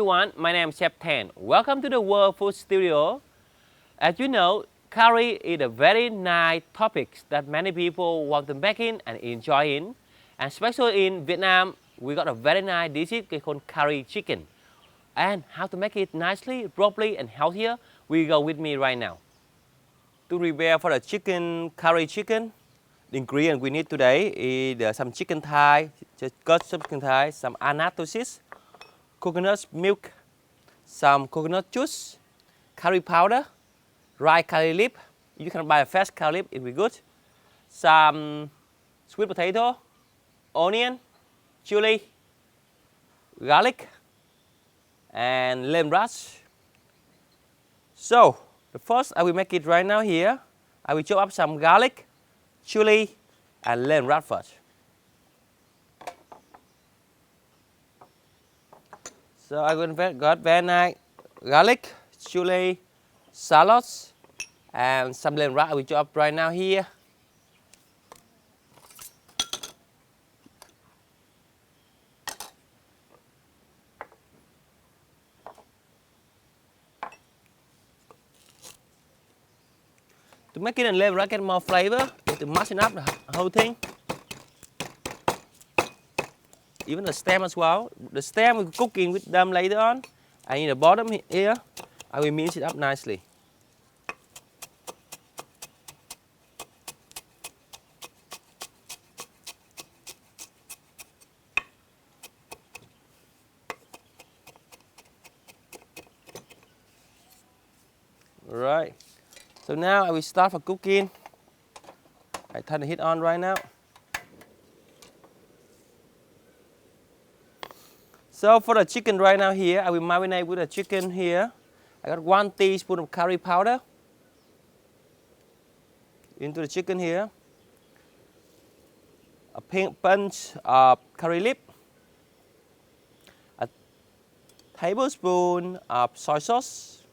everyone, my name is Chef Tan. Welcome to the World Food Studio. As you know, curry is a very nice topic that many people want to make in and enjoy in. And especially in Vietnam, we got a very nice dish called curry chicken. And how to make it nicely, properly and healthier, we go with me right now. To prepare for the curry chicken, the ingredient we need today is some chicken thigh, just cut some chicken thigh, some anatosis, coconut milk, some coconut juice, curry powder, dry curry leaf. You can buy a fresh curry leaf, it will be good. Some sweet potato, onion, chili, garlic, and lemon grass. So, the first I will make it right now here. I will chop up some garlic, chili, and lemon grass first. So I got very nice garlic, chili, shallots, and some lemon grass I will chop up right now here. To make it a lemon grass get more flavor, you have to mash it up the whole thing. Even the stem as well. The stem we're cooking with them later on. And in the bottom here, I will mix it up nicely. Alright. So now I will start for cooking. I turn the heat on right now. So for the chicken right now here, I will marinate with the chicken here. I got 1 teaspoon of curry powder into the chicken here. A pinch of curry leaf. A tablespoon of soy sauce.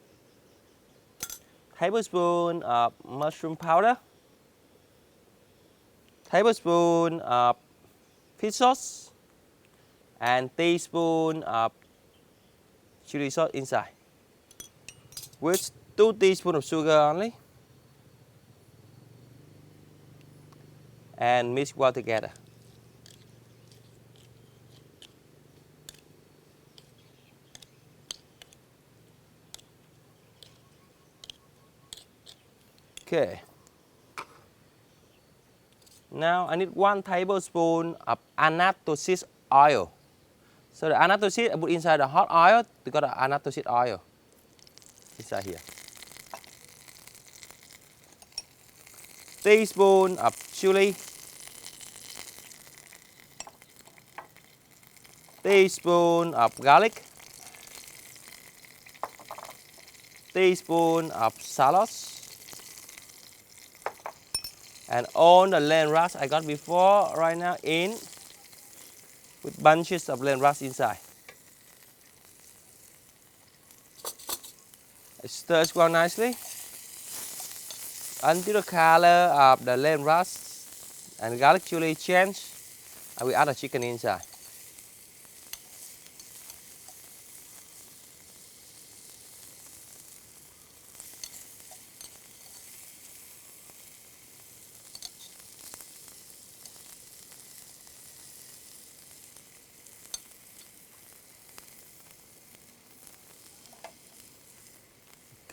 Tablespoon of mushroom powder. Tablespoon of fish sauce. And teaspoon of chili sauce inside, with 2 teaspoons of sugar only, and mix well together. Okay. Now I need 1 tablespoon of anatosis oil. So the anatosis I put inside the hot oil. We got the anatosis oil inside here. Teaspoon of chili. Teaspoon of garlic. Teaspoon of shallots. And all the lemon grass I got before right now in with bunches of lemon grass inside. I stir it well nicely until the color of the lemon grass and garlic chili change. I will add the chicken inside.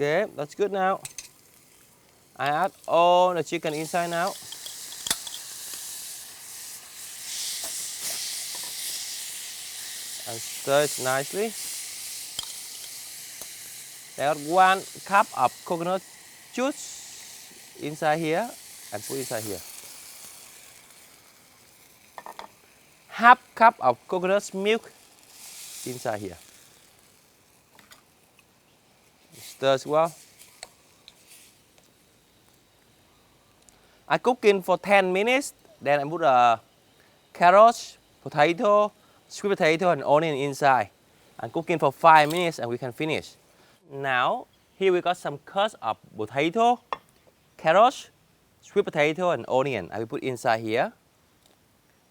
Okay, that's good now. I add all the chicken inside now. And stir it nicely. I add 1 cup of coconut juice inside here and put inside here. Half cup of coconut milk inside here. Stir as well. I cook in for 10 minutes. Then I put carrots, potato, sweet potato, and onion inside. And cook in for 5 minutes, and we can finish. Now here we got some cuts of potato, carrots, sweet potato, and onion. I will put inside here.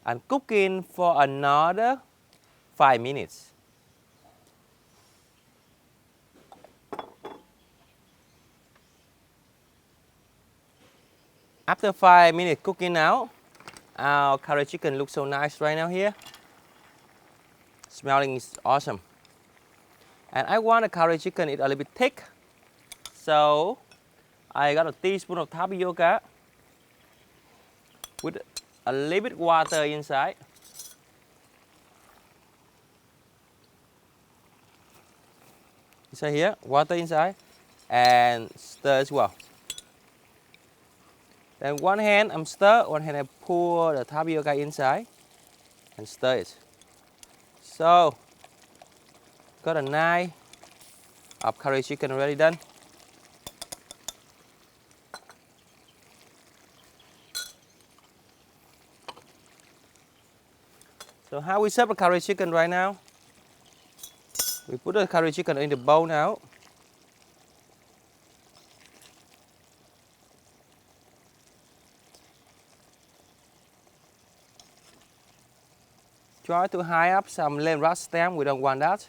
And cooking for another 5 minutes. After 5 minutes cooking now, our curry chicken looks so nice right now here. Smelling is awesome. And I want the curry chicken is a little bit thick. So I got a teaspoon of tapioca with a little bit water inside. Inside here, water inside, and stir as well. Then one hand I'm stir, one hand I pour the tapioca inside and stir it. So, got a nice of curry chicken already done. So how we serve the curry chicken right now? We put the curry chicken in the bowl now. Try to hide up some lemon stem, we don't want that.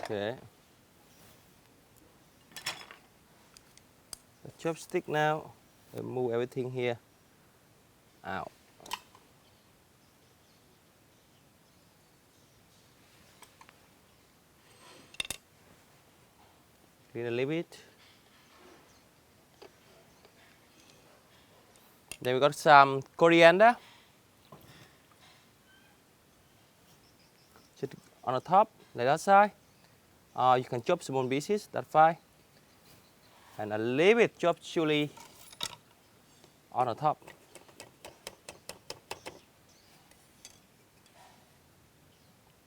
Okay. The chopstick now, remove everything here out. Clean a little bit. Then we got some coriander. Just on the top, like that side. You can chop small pieces, that's fine. And a little bit chopped chili on the top.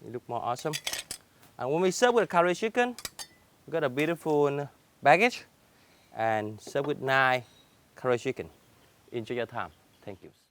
It look more awesome. And when we serve with curry chicken, we got a beautiful package and serve with nice curry chicken. Enjoy your time. Thank you.